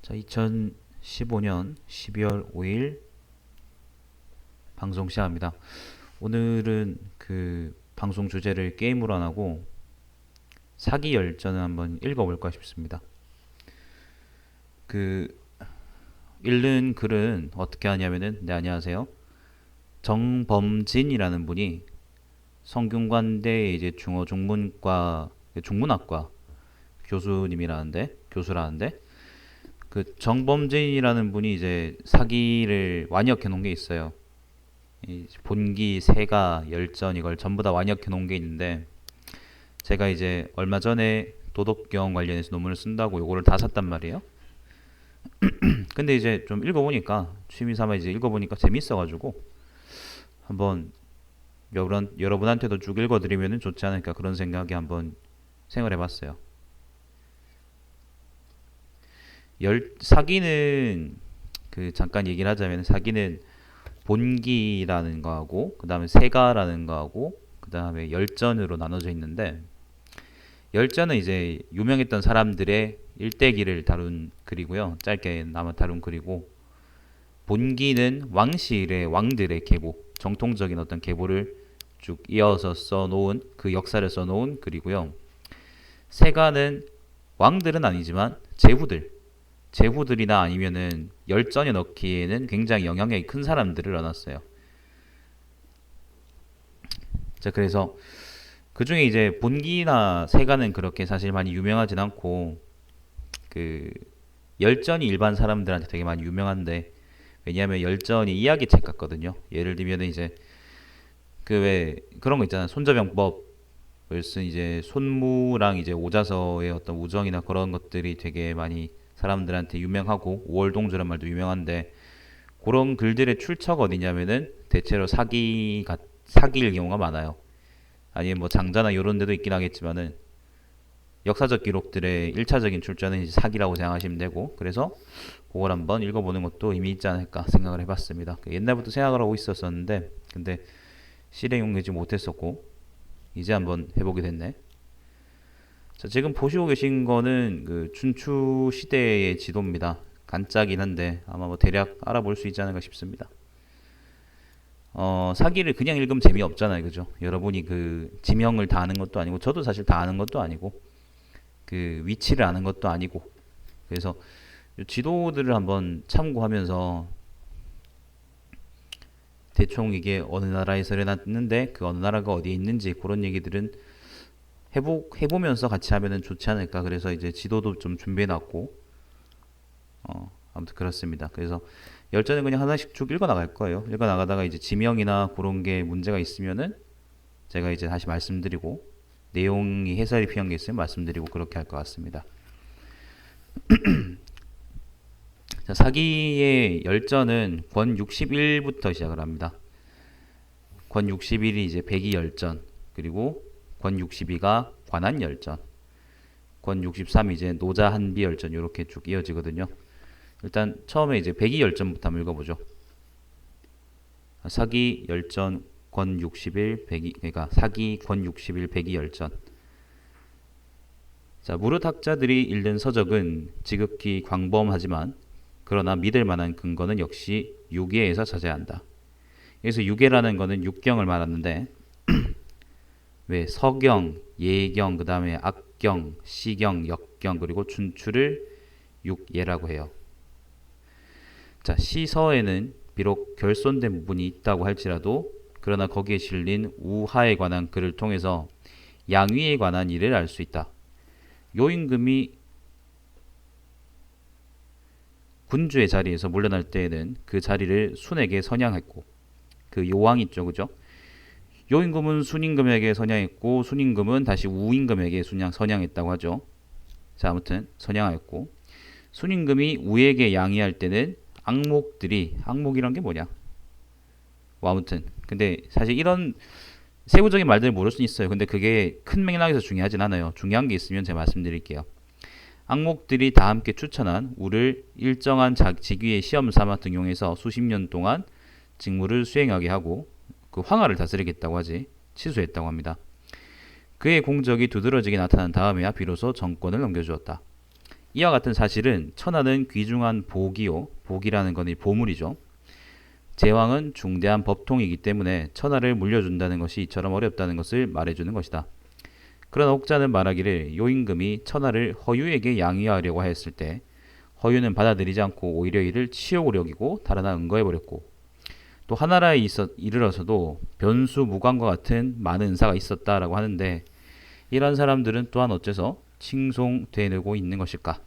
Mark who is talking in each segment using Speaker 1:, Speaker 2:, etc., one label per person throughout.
Speaker 1: 자, 2015년 12월 5일 방송 시작합니다. 오늘은 그 방송 주제를 게임으로 안 하고 사기 열전을 한번 읽어볼까 싶습니다. 그 읽는 글은 어떻게 하냐면은, 네, 안녕하세요. 정범진이라는 분이 성균관대 이제 중어 중문과 중문학과 교수라는데 그 정범진이라는 분이 이제 사기를 완역해 놓은 게 있어요. 이 본기, 세가, 열전 이걸 전부 다 완역해 놓은 게 있는데, 제가 이제 얼마 전에 도덕경 관련해서 논문을 쓴다고 요거를 다 샀단 말이에요. 근데 이제 좀 읽어보니까, 취미 삼아 이제 읽어보니까 재밌어가지고 한번 여러분한테도 쭉 읽어드리면 좋지 않을까, 그런 생각에 한번 생각해봤어요. 사기는 그 잠깐 얘기를 하자면, 사기는 본기라는 거하고 그 다음에 세가라는 거하고 그 다음에 열전으로 나눠져 있는데, 열전은 이제 유명했던 사람들의 일대기를 다룬 글이고요. 짧게나마 다룬 글이고, 본기는 왕실의 왕들의 계보, 정통적인 어떤 계보를 쭉 이어서 써놓은 그 역사를 써놓은 글이고요. 세가는 왕들은 아니지만 제후들이나 아니면은 열전에 넣기에는 굉장히 영향력이 큰 사람들을 넣어놨어요. 자, 그래서 그 중에 이제 본기나 세가는 그렇게 사실 많이 유명하진 않고, 그 열전이 일반 사람들한테 되게 많이 유명한데, 왜냐하면 열전이 이야기책 같거든요. 예를 들면 이제 그 왜 그런 거 있잖아요. 손자병법을 쓴 이제 손무랑 이제 오자서의 어떤 우정이나 그런 것들이 되게 많이 사람들한테 유명하고, 오월동주란 말도 유명한데, 그런 글들의 출처가 어디냐면은 대체로 사기일 경우가 많아요. 아니면 뭐 장자나 이런 데도 있긴 하겠지만은, 역사적 기록들의 1차적인 출처는 이제 사기라고 생각하시면 되고, 그래서 그걸 한번 읽어보는 것도 의미 있지 않을까 생각을 해봤습니다. 옛날부터 생각을 하고 있었었는데, 근데 실행 옮기지 못했었고, 이제 한번 해보게 됐네. 자, 지금 보시고 계신 거는 그 춘추 시대의 지도입니다. 간짜긴 한데 아마 뭐 대략 알아볼 수 있지 않을까 싶습니다. 사기를 그냥 읽으면 재미없잖아요, 그죠? 여러분이 그 지명을 다 아는 것도 아니고, 저도 사실 다 아는 것도 아니고, 그 위치를 아는 것도 아니고, 그래서 지도들을 한번 참고하면서 대충 이게 어느 나라에서 일어났는데 그 어느 나라가 어디에 있는지 그런 얘기들은 해보면서 같이 하면은 좋지 않을까. 그래서 이제 지도도 좀 준비해놨고, 아무튼 그렇습니다. 그래서 열전은 그냥 하나씩 쭉 읽어나갈 거예요. 읽어나가다가 이제 지명이나 그런 게 문제가 있으면은 제가 이제 다시 말씀드리고, 내용이 해설이 필요한 게 있으면 말씀드리고, 그렇게 할 것 같습니다. 자, 사기의 열전은 권 61부터 시작을 합니다. 권 61이 이제 백이열전, 그리고 권 62가 관한열전, 권 63이 이제 노자한비열전, 이렇게 쭉 이어지거든요. 일단 처음에 이제 백이열전부터 한번 읽어보죠. 사기 열전 권 60일 백이, 그러니까 사기 권 60일 백이열전. 자, 무릇 학자들이 읽는 서적은 지극히 광범하지만 그러나 믿을 만한 근거는 역시 유계에서 찾아야 한다. 그래서 유계라는 거는 육경을 말하는데, 왜 서경, 예경, 그 다음에 악경, 시경, 역경, 그리고 춘추를 육예라고 해요. 자, 시서에는 비록 결손된 부분이 있다고 할지라도, 그러나 거기에 실린 우하에 관한 글을 통해서 양위에 관한 일을 알 수 있다. 요임금이 군주의 자리에서 물러날 때에는 그 자리를 순에게 선양했고, 그 요왕 있죠, 그죠? 요임금은 순임금에게 선양했고, 순임금은 다시 우임금에게 선양했다고 하죠. 자, 아무튼 선양하였고, 순임금이 우에게 양위할 때는 악목이란 게 뭐냐? 뭐 아무튼 근데 사실 이런 세부적인 말들을 모를 수 있어요. 근데 그게 큰 맥락에서 중요하진 않아요. 중요한 게 있으면 제가 말씀드릴게요. 악목들이 다 함께 추천한 우를 일정한 직위의 시험 삼아 등용해서 수십 년 동안 직무를 수행하게 하고, 그 황하를 다스리겠다고 하지, 치수했다고 합니다. 그의 공적이 두드러지게 나타난 다음에야 비로소 정권을 넘겨주었다. 이와 같은 사실은 천하는 귀중한 복이요. 복이라는 건 이 보물이죠. 제왕은 중대한 법통이기 때문에 천하를 물려준다는 것이 이처럼 어렵다는 것을 말해주는 것이다. 그러나 혹자는 말하기를 요임금이 천하를 허유에게 양위하려고 하였을 때 허유는 받아들이지 않고 오히려 이를 치욕으로 여기고 달아나 응거해버렸고 또 하나라에 이르러서도 변수무관과 같은 많은 은사가 있었다라고 하는데 이런 사람들은 또한 어째서 칭송되고 있는 것일까?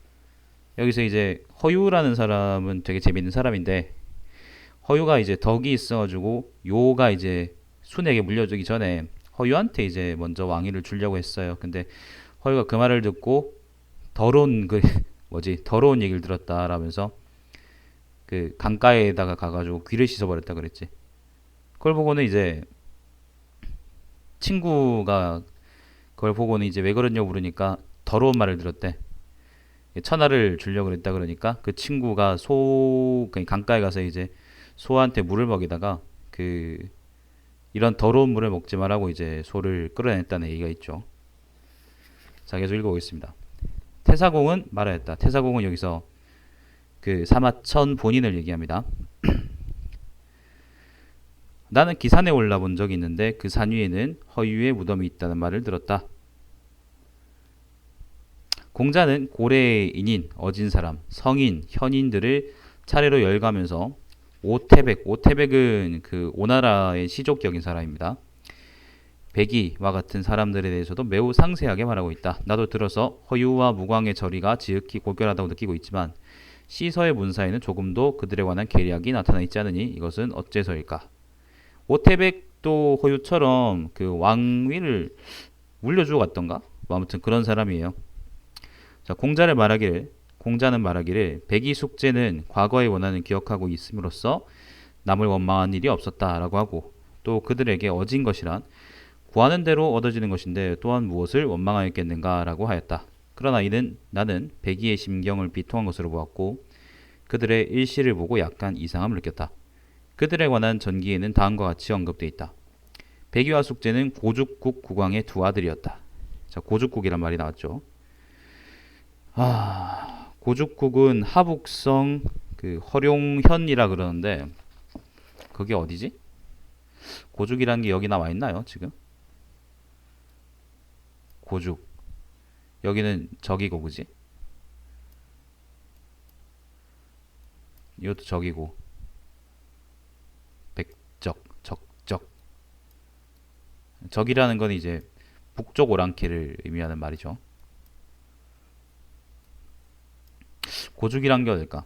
Speaker 1: 여기서 이제 허유라는 사람은 되게 재밌는 사람인데 허유가 이제 덕이 있어가지고 요가 이제 순에게 물려주기 전에 허유한테 이제 먼저 왕위를 주려고 했어요. 근데 허유가 그 말을 듣고 더러운 그 더러운 얘기를 들었다라면서 그 강가에다가 가가지고 귀를 씻어버렸다 그랬지. 그걸 보고는 이제 친구가 그걸 보고는 이제 왜 그러냐고 물으니까 더러운 말을 들었대. 천하를 주려고 그랬다 그러니까 그 친구가 강가에 가서 이제 소한테 물을 먹이다가 그 이런 더러운 물을 먹지 말라고 이제 소를 끌어냈다는 얘기가 있죠. 자, 계속 읽어보겠습니다. 태사공은 말하였다. 태사공은 여기서 그 사마천 본인을 얘기합니다. 나는 기산에 올라본 적이 있는데 그 산 위에는 허유의 무덤이 있다는 말을 들었다. 공자는 고래인인, 어진 사람, 성인, 현인들을 차례로 열가면서 오태백은 그 오나라의 시족격인 사람입니다. 백이와 같은 사람들에 대해서도 매우 상세하게 말하고 있다. 나도 들어서 허유와 무광의 저리가 지극히 고결하다고 느끼고 있지만 시서의 문사에는 조금도 그들에 관한 계략이 나타나 있지 않으니 이것은 어째서일까? 오태백도 허유처럼 그 왕위를 물려주고 갔던가? 뭐 아무튼 그런 사람이에요. 자, 공자는 말하기를 백이 숙제는 과거의 원한을 기억하고 있음으로써 남을 원망한 일이 없었다라고 하고 또 그들에게 어진 것이란 구하는 대로 얻어지는 것인데 또한 무엇을 원망하였겠는가라고 하였다. 그러나 나는 백이의 심경을 비통한 것으로 보았고 그들의 일시를 보고 약간 이상함을 느꼈다. 그들에 관한 전기에는 다음과 같이 언급되어 있다. 백이와 숙제는 고죽국 국왕의 두 아들이었다. 자, 고죽국이란 말이 나왔죠. 고죽국은 하북성 그 허룡현이라 그러는데 그게 어디지? 고죽이라는 게 여기 나와 있나요, 지금? 고죽. 여기는 적이고, 그지? 이것도 적이고. 백적, 적적. 적이라는 건 이제 북쪽 오랑캐를 의미하는 말이죠. 고죽이란 게 어딜까?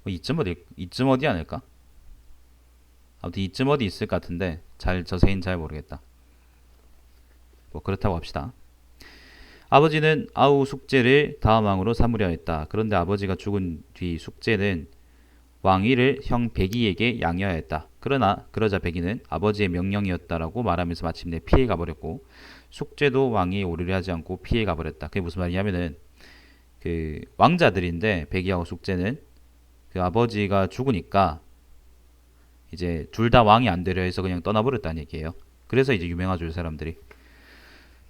Speaker 1: 이쯤 어디 아닐까? 아무튼 이쯤 어디 있을 것 같은데 자세히는 잘 모르겠다. 뭐 그렇다고 합시다. 아버지는 아우 숙제를 다음 왕으로 삼으려 했다. 그런데 아버지가 죽은 뒤 숙제는 왕위를 형 백이에게 양해하였다. 그러자 백이는 아버지의 명령이었다라고 말하면서 마침내 피해가 버렸고 숙제도 왕위에 오르려 하지 않고 피해가 버렸다. 그게 무슨 말이냐면은 그 왕자들인데 백이하고 숙제는 그 아버지가 죽으니까 이제 둘 다 왕이 안 되려 해서 그냥 떠나버렸다는 얘기예요. 그래서 이제 유명하죠, 사람들이.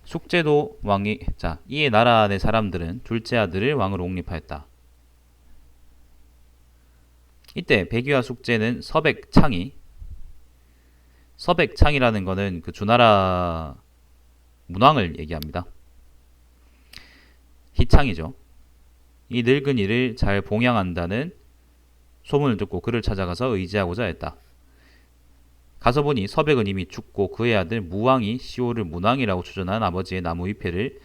Speaker 1: 숙제도 왕이 자 이에 나라 내 사람들은 둘째 아들을 왕으로 옹립하였다. 이때 백이와 숙제는 서백창이라는 거는 그 주나라 문왕을 얘기합니다. 희창이죠. 이 늙은이를 잘 봉양한다는 소문을 듣고 그를 찾아가서 의지하고자 했다. 가서 보니 서백은 이미 죽고 그의 아들 무왕이 시호를 문왕이라고 추존한 아버지의 나무 위패를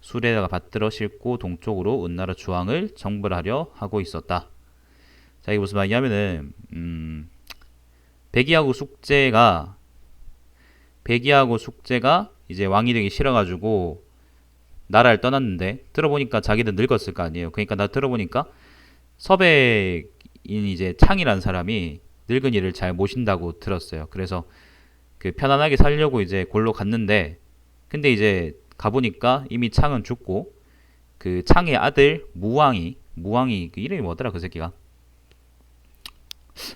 Speaker 1: 술에다가 받들어 싣고 동쪽으로 은나라 주왕을 정벌하려 하고 있었다. 자, 이게 무슨 말이냐면은 백이하고 숙제가 이제 왕이 되기 싫어가지고 나라를 떠났는데 들어보니까 자기들 늙었을 거 아니에요. 그러니까 나 들어보니까 서백인 이제 창이라는 사람이 늙은이를 잘 모신다고 들었어요. 그래서 그 편안하게 살려고 이제 골로 갔는데 근데 이제 가보니까 이미 창은 죽고 그 창의 아들 무왕이 그 이름이 뭐더라, 그 새끼가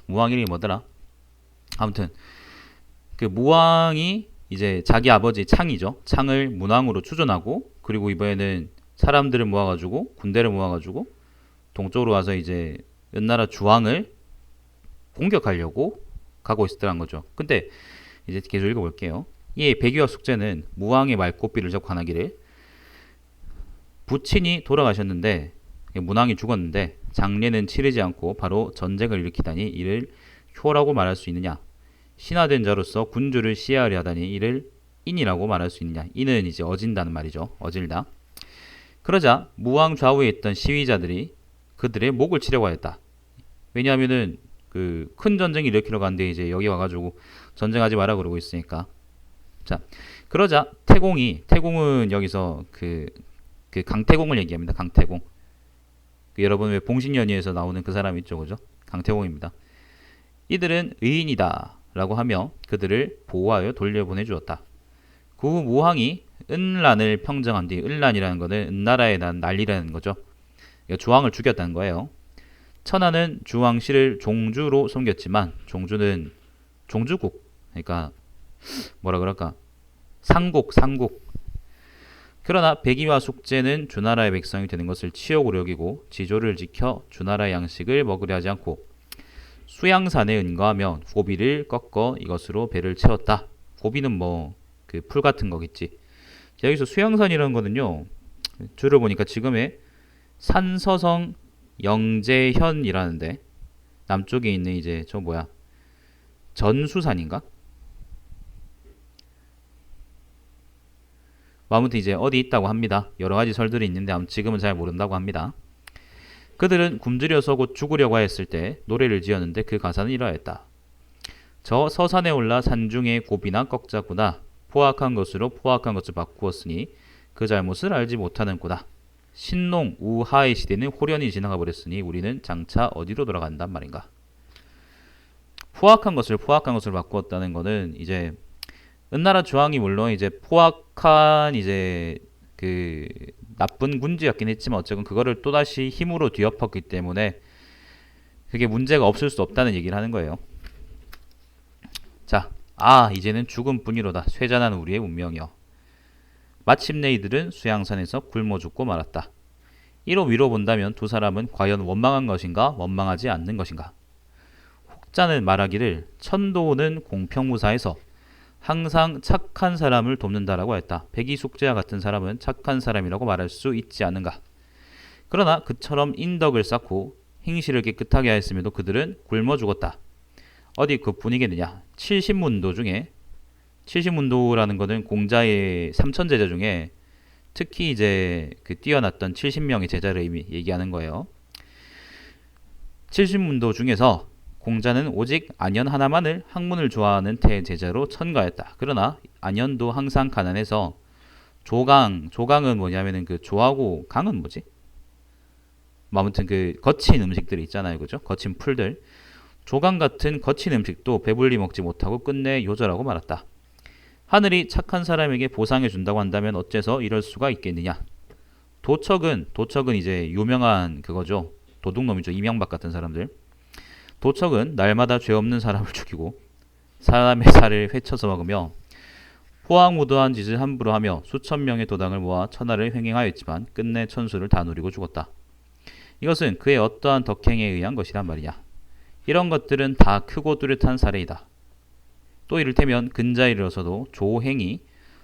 Speaker 1: 무왕 이름이 뭐더라. 아무튼 그 무왕이 이제 자기 아버지 창이죠. 창을 문왕으로 추존하고 그리고 이번에는 사람들을 모아가지고 군대를 모아가지고 동쪽으로 와서 이제 은나라 주왕을 공격하려고 가고 있었다는 거죠. 근데 이제 계속 읽어볼게요. 이 백의와 숙제는 무왕의 말꼬비를 잡고 하나기를 부친이 돌아가셨는데 문왕이 죽었는데 장례는 치르지 않고 바로 전쟁을 일으키다니 이를 효라고 말할 수 있느냐? 신하된 자로서 군주를 시해하려 하다니 이를 인이라고 말할 수 있느냐? 인은 이제 어진다는 말이죠. 어질다. 그러자 무왕 좌우에 있던 시위자들이 그들의 목을 치려고 하였다. 왜냐하면은 그 큰 전쟁 일으키러 갔는데 이제 여기 와가지고 전쟁하지 마라 그러고 있으니까. 자, 그러자 태공은 여기서 그 강태공을 얘기합니다. 강태공. 여러분 왜 봉신연희에서 나오는 그 사람 있죠, 그죠? 강태공입니다. 이들은 의인이다 라고 하며 그들을 보호하여 돌려보내 주었다. 그 후 무왕이 은란을 평정한 뒤, 은란이라는 거는 은나라에 난 난리라는 거죠. 주왕을 죽였다는 거예요. 천하는 주왕씨를 종주로 섬겼지만 종주는 종주국, 그러니까 뭐라 그럴까, 상국. 그러나 백의와 숙제는 주나라의 백성이 되는 것을 치욕으로 여기고 지조를 지켜 주나라의 양식을 먹으려 하지 않고 수양산에 은거하며 고비를 꺾어 이것으로 배를 채웠다. 고비는 뭐 그 풀 같은 거겠지. 여기서 수양산이라는 거는요, 줄을 보니까 지금의 산서성 영재현이라는데 남쪽에 있는 이제 저 뭐야 전수산인가? 아무튼 이제 어디 있다고 합니다. 여러 가지 설들이 있는데 아무튼 지금은 잘 모른다고 합니다. 그들은 굶주려서 곧 죽으려고 하였을 때 노래를 지었는데 그 가사는 이러하였다. 저 서산에 올라 산중에 고비나 꺾자꾸나 포악한 것으로 포악한 것을 바꾸었으니 그 잘못을 알지 못하는구나. 신농 우하의 시대는 호련히 지나가 버렸으니 우리는 장차 어디로 돌아간단 말인가. 포악한 것을 바꾸었다는 거는 이제 은나라 주왕이 물론 이제 포악한 이제 그 나쁜 군주였긴 했지만 어쨌건 그거를 또다시 힘으로 뒤엎었기 때문에 그게 문제가 없을 수 없다는 얘기를 하는 거예요. 자, 이제는 죽음뿐이로다. 쇠잔한 우리의 운명이여. 마침내 이들은 수양산에서 굶어 죽고 말았다. 이로 위로 본다면 두 사람은 과연 원망한 것인가 원망하지 않는 것인가. 혹자는 말하기를 천도는 공평무사해서 항상 착한 사람을 돕는다라고 했다. 백의숙제와 같은 사람은 착한 사람이라고 말할 수 있지 않은가. 그러나 그처럼 인덕을 쌓고 행실을 깨끗하게 하였음에도 그들은 굶어 죽었다. 어디 그뿐이겠느냐. 70문도 중에 70문도라는 것은 공자의 삼천제자 중에 특히 이제 그 뛰어났던 70명의 제자를 얘기하는 거예요. 70문도 중에서 공자는 오직 안현 하나만을 학문을 좋아하는 대제자로 천가했다. 그러나 안현도 항상 가난해서 조강은 뭐냐면은 그 조하고 강은 뭐지? 아무튼 그 거친 음식들이 있잖아요, 그죠? 거친 풀들. 조강 같은 거친 음식도 배불리 먹지 못하고 끝내 요절하고 말았다. 하늘이 착한 사람에게 보상해 준다고 한다면 어째서 이럴 수가 있겠느냐? 도척은 이제 유명한 그거죠. 도둑놈이죠. 이명박 같은 사람들. 도척은 날마다 죄 없는 사람을 죽이고 사람의 살을 회쳐서 먹으며 포악무도한 짓을 함부로 하며 수천 명의 도당을 모아 천하를 횡행하였지만 끝내 천수를 다 누리고 죽었다. 이것은 그의 어떠한 덕행에 의한 것이란 말이냐. 이런 것들은 다 크고 뚜렷한 사례이다. 또 이를테면 근자에 이르러서도 조행이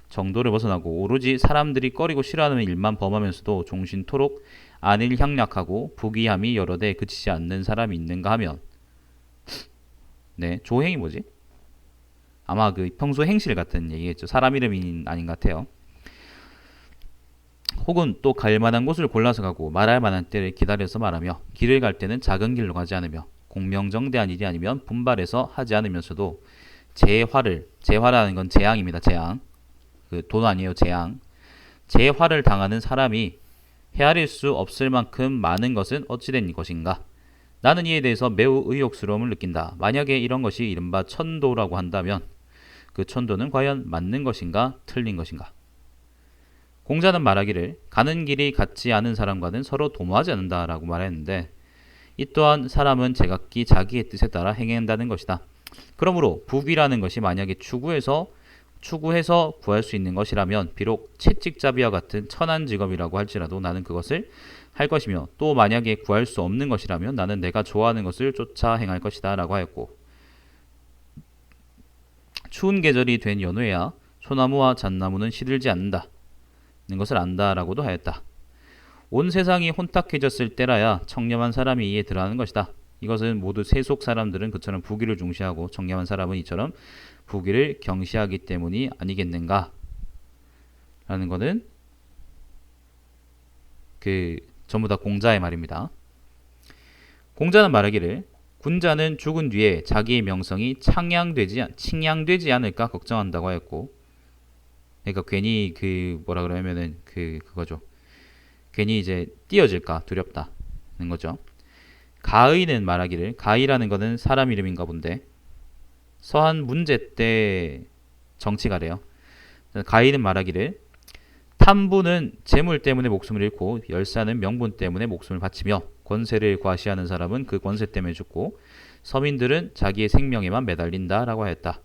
Speaker 1: 정도를 벗어나고 오로지 사람들이 꺼리고 싫어하는 일만 범하면서도 종신토록 안일 향락하고 부귀함이 여러 대 그치지 않는 사람이 있는가 하면, 네, 조행이 뭐지? 아마 그 평소 행실 같은 얘기겠죠. 사람 이름이 아닌 것 같아요. 혹은 또 갈만한 곳을 골라서 가고 말할 만한 때를 기다려서 말하며 길을 갈 때는 작은 길로 가지 않으며 공명정대한 일이 아니면 분발해서 하지 않으면서도 재화라는 건 재앙입니다. 재앙. 그 돈 아니에요. 재앙. 재화를 당하는 사람이 헤아릴 수 없을 만큼 많은 것은 어찌된 것인가. 나는 이에 대해서 매우 의욕스러움을 느낀다. 만약에 이런 것이 이른바 천도라고 한다면 그 천도는 과연 맞는 것인가 틀린 것인가. 공자는 말하기를 가는 길이 같지 않은 사람과는 서로 도모하지 않는다라고 말했는데 이 또한 사람은 제각기 자기의 뜻에 따라 행한다는 것이다. 그러므로 부귀라는 것이 만약에 추구해서 구할 수 있는 것이라면 비록 채찍잡이와 같은 천한 직업이라고 할지라도 나는 그것을 할 것이며 또 만약에 구할 수 없는 것이라면 나는 내가 좋아하는 것을 쫓아 행할 것이다 라고 하였고 추운 계절이 된 연후에야 소나무와 잣나무는 시들지 않는다는 것을 안다라고도 하였다. 온 세상이 혼탁해졌을 때라야 청렴한 사람이 이에 들어가는 것이다. 이것은 모두 세속 사람들은 그처럼 부귀를 중시하고 청렴한 사람은 이처럼 부귀를 경시하기 때문이 아니겠는가? 라는 것은 전부 다 공자의 말입니다. 공자는 말하기를 군자는 죽은 뒤에 자기의 명성이 칭양되지 않을까 걱정한다고 하였고, 그러니까 괜히 뭐라 그러면은 그거죠. 괜히 이제 띄어질까 두렵다는 거죠. 가의는 말하기를, 가의라는 것은 사람 이름인가 본데 서한 문제 때 정치가래요. 가의는 말하기를 탐부는 재물 때문에 목숨을 잃고 열사는 명분 때문에 목숨을 바치며 권세를 과시하는 사람은 그 권세 때문에 죽고 서민들은 자기의 생명에만 매달린다 라고 하였다.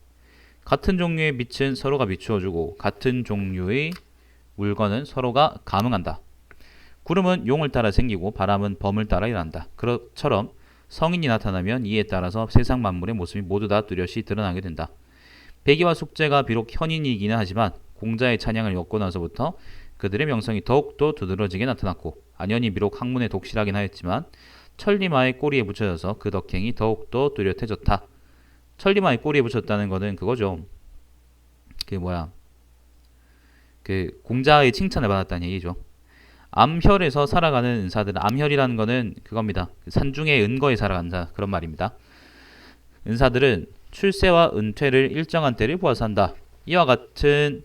Speaker 1: 같은 종류의 빛은 서로가 비추어주고 같은 종류의 물건은 서로가 감응한다. 구름은 용을 따라 생기고 바람은 범을 따라 일어난다. 그것처럼 성인이 나타나면 이에 따라서 세상 만물의 모습이 모두 다 뚜렷이 드러나게 된다. 백의와 숙제가 비록 현인이기는 하지만 공자의 찬양을 얻고 나서부터 그들의 명성이 더욱더 두드러지게 나타났고 안연이 비록 학문에 독실하긴 하였지만 천리마의 꼬리에 붙여져서 그 덕행이 더욱더 뚜렷해졌다. 천리마의 꼬리에 붙였다는 것은 그거죠. 공자의 칭찬을 받았다는 얘기죠. 암혈에서 살아가는 은사들은 암혈이라는 것은 그겁니다. 산중의 은거에 살아간다 그런 말입니다. 은사들은 출세와 은퇴를 일정한 때를 보아서 한다. 이와 같은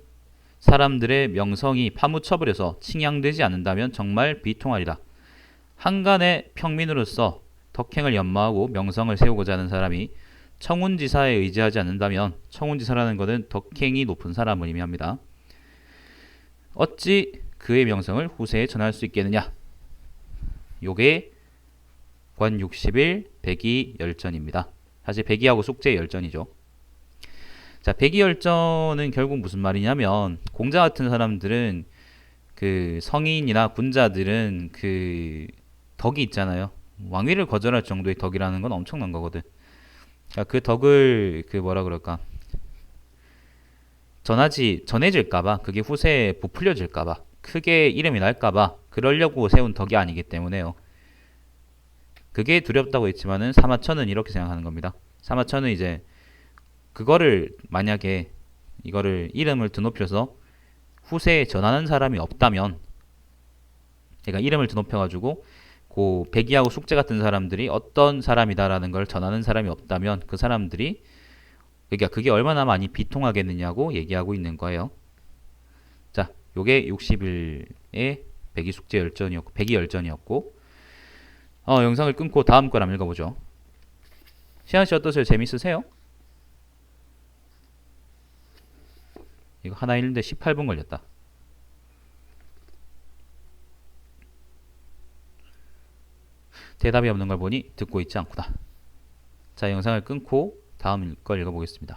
Speaker 1: 사람들의 명성이 파묻혀버려서 칭양되지 않는다면 정말 비통하리라. 한간의 평민으로서 덕행을 연마하고 명성을 세우고자 하는 사람이 청운지사에 의지하지 않는다면 청운지사라는 것은 덕행이 높은 사람을 의미합니다. 어찌 그의 명성을 후세에 전할 수 있겠느냐. 요게 권 60일 백의열전입니다. 사실 백의하고 숙제의 열전이죠. 자, 백의열전은 결국 무슨 말이냐면 공자 같은 사람들은 성인이나 군자들은 덕이 있잖아요. 왕위를 거절할 정도의 덕이라는 건 엄청난 거거든. 그러니까 그 덕을 뭐라 그럴까? 전해질까봐, 그게 후세에 부풀려질까봐, 크게 이름이 날까봐 그러려고 세운 덕이 아니기 때문에요. 그게 두렵다고 했지만은 사마천은 이렇게 생각하는 겁니다. 사마천은 이제 그거를 만약에 이거를 이름을 드높여서 후세에 전하는 사람이 없다면, 그러니까 이름을 드높여가지고 백의하고 숙제 같은 사람들이 어떤 사람이다라는 걸 전하는 사람이 없다면 그 사람들이, 그러니까 그게 얼마나 많이 비통하겠느냐고 얘기하고 있는 거예요. 자, 요게 60일의 백의열전이었고 영상을 끊고 다음 걸 한번 읽어보죠. 시안씨 어떠세요? 재밌으세요? 이거 하나 읽는데 18분 걸렸다. 대답이 없는 걸 보니 듣고 있지 않구나. 자, 영상을 끊고 다음 걸 읽어보겠습니다.